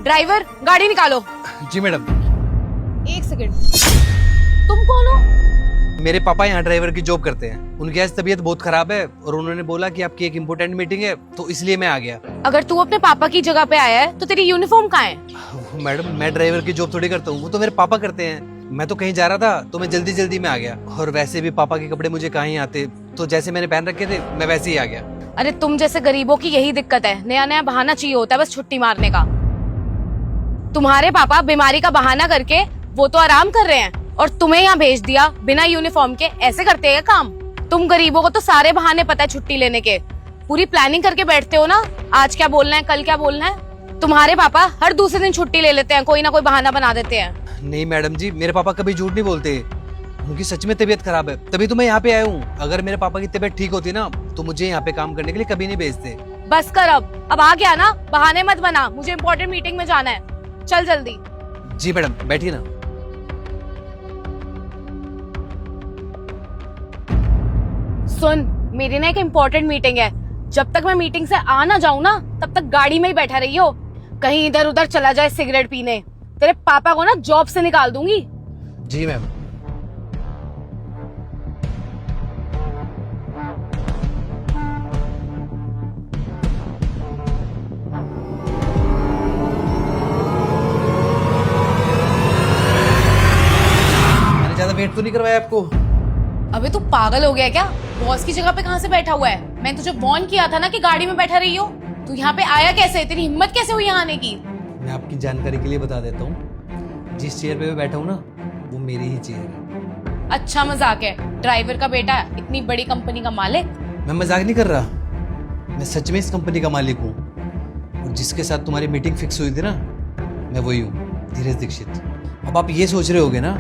Driver गाड़ी निकालो। जी madam. एक सेकंड, तुम कौन हो? मेरे पापा यहाँ ड्राइवर की जॉब करते हैं। उनकी आज तबीयत बहुत खराब है और उन्होंने बोला कि आपकी एक इम्पोर्टेंट मीटिंग है, तो इसलिए मैं आ गया। अगर तू अपने पापा की जगह पे आया है तो तेरी यूनिफॉर्म कहाँ है? मैडम मैं ड्राइवर की जॉब थोड़ी करता हूँ, वो तो मेरे पापा करते हैं। मैं तो कहीं जा रहा था तो मैं जल्दी जल्दी में आ गया, और वैसे भी पापा के कपड़े मुझे कहाँ ही आते, तो जैसे मैंने पहन रखे थे मैं वैसे ही आ गया। अरे तुम जैसे गरीबों की यही दिक्कत है, नया नया बहाना चाहिए होता है बस छुट्टी मारने का। तुम्हारे पापा बीमारी का बहाना करके वो तो आराम कर रहे हैं और तुम्हें यहाँ भेज दिया बिना यूनिफॉर्म के। ऐसे करते हैं काम? तुम गरीबों को तो सारे बहाने पता है छुट्टी लेने के, पूरी प्लानिंग करके बैठते हो ना, आज क्या बोलना है कल क्या बोलना है। तुम्हारे पापा हर दूसरे दिन छुट्टी ले लेते हैं, कोई ना कोई बहाना बना देते हैं। नहीं मैडम जी, मेरे पापा कभी झूठ नहीं बोलते, उनकी सच में तबीयत खराब है, तभी तो मैं यहाँ पे आया हूँ। अगर मेरे पापा की तबीयत ठीक होती ना तो मुझे यहाँ पे काम करने के लिए कभी नहीं भेजते। बस कर, अब आ गया ना, बहाने मत बना, मुझे इम्पोर्टेंट मीटिंग में जाना है, चल जल्दी। जी मैडम बैठिए ना। सुन, मेरी ना एक इम्पोर्टेंट मीटिंग है, जब तक मैं मीटिंग से आ ना जाऊँ ना तब तक गाड़ी में ही बैठा रही हो। कहीं इधर उधर चला जाए सिगरेट पीने, तेरे पापा को ना जॉब से निकाल दूंगी। जी मैम। मैंने ज्यादा वेट तो नहीं करवाया आपको? अबे तू पागल हो गया क्या? बॉस की जगह पे कहाँ से बैठा हुआ है? मैंने तुझे वार्न किया था ना कि गाड़ी में बैठा रही हो। तू यहाँ पे आया कैसे? तेरी हिम्मत कैसे हुई यहाँ आने की? मैं आपकी जानकारी के लिए बता देता हूँ, जिस चेयर पे मैं बैठा हूँ ना वो मेरी ही चेयर है। अच्छा मजाक है? ड्राइवर का बेटा इतनी बड़ी कंपनी का मालिक? मैं मजाक नहीं कर रहा, मैं सच में इस कंपनी का मालिक हूँ, और जिसके साथ तुम्हारी मीटिंग फिक्स हुई थी ना मैं वही हूँ, धीरज दीक्षित। अब आप ये सोच रहे होगे ना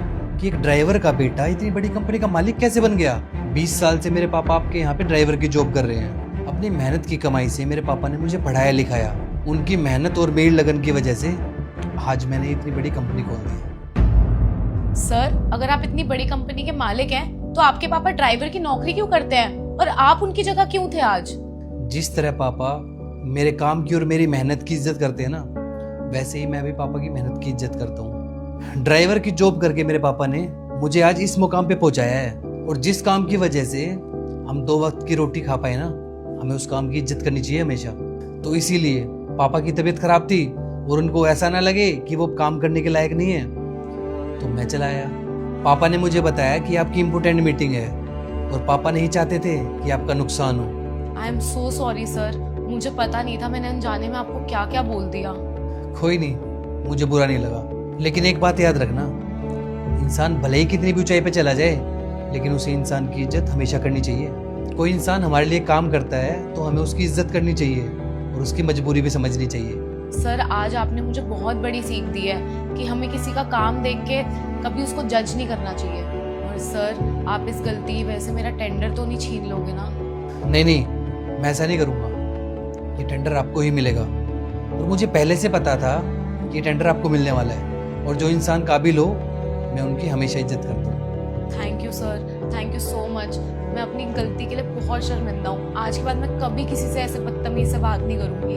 कि एक ड्राइवर का बेटा इतनी बड़ी कंपनी का मालिक कैसे बन गया। 20 साल से मेरे पापा आपके यहाँ पे ड्राइवर की जॉब कर रहे हैं। अपनी मेहनत की कमाई से मेरे पापा ने मुझे पढ़ाया लिखाया, उनकी मेहनत और मेरी लगन की वजह से आज मैंने इतनी बड़ी कंपनी खोल दी। सर, अगर आप इतनी बड़ी कंपनी के मालिक हैं तो आपके पापा ड्राइवर की नौकरी क्यों करते हैं और आप उनकी जगह क्यों थे आज? जिस तरह पापा मेरे काम की और मेरी मेहनत की इज्जत करते हैं ना, वैसे ही मैं भी पापा की मेहनत की इज्जत करता हूँ। ड्राइवर की जॉब करके मेरे पापा ने मुझे आज इस मुकाम पे पहुंचाया है, और जिस काम की वजह से हम 2 वक्त की रोटी खा पाए ना, हमें उस काम की इज्जत करनी चाहिए हमेशा। तो इसीलिए पापा की तबीयत खराब थी और उनको ऐसा ना लगे कि वो काम करने के लायक नहीं है, तो मैं चला आया। पापा ने मुझे बताया कि आपकी इम्पोर्टेंट मीटिंग है, और पापा नहीं चाहते थे कि आपका नुकसान हो। I am so sorry sir, मुझे पता नहीं था, मैंने अनजाने में आपको क्या क्या बोल दिया। कोई नहीं, मुझे बुरा नहीं लगा, लेकिन एक बात याद रखना, इंसान भले ही कितनी भी ऊंचाई पे चला जाए, लेकिन उसे इंसान की इज्जत हमेशा करनी चाहिए। कोई इंसान हमारे लिए काम करता है तो हमें उसकी इज्जत करनी चाहिए और उसकी मजबूरी भी समझनी चाहिए। सर, आज आपने मुझे बहुत बड़ी सीख दी है कि हमें किसी का काम देख के कभी उसको जज नहीं करना चाहिए। और सर, आप इस गलती की वजह से मेरा टेंडर तो नहीं छीन लोगे ना? नहीं, मैं ऐसा नहीं करूँगा, ये टेंडर आपको ही मिलेगा, और मुझे पहले से पता था कि ये टेंडर आपको मिलने वाला है, और जो इंसान काबिल हो मैं उनकी हमेशा इज्जत करता हूँ। Thank you sir, thank you so much. मैं अपनी गलती के लिए बहुत शर्मिंदा हूँ। आज के बाद मैं कभी किसी से ऐसे बदतमीज से बात नहीं करूँगी।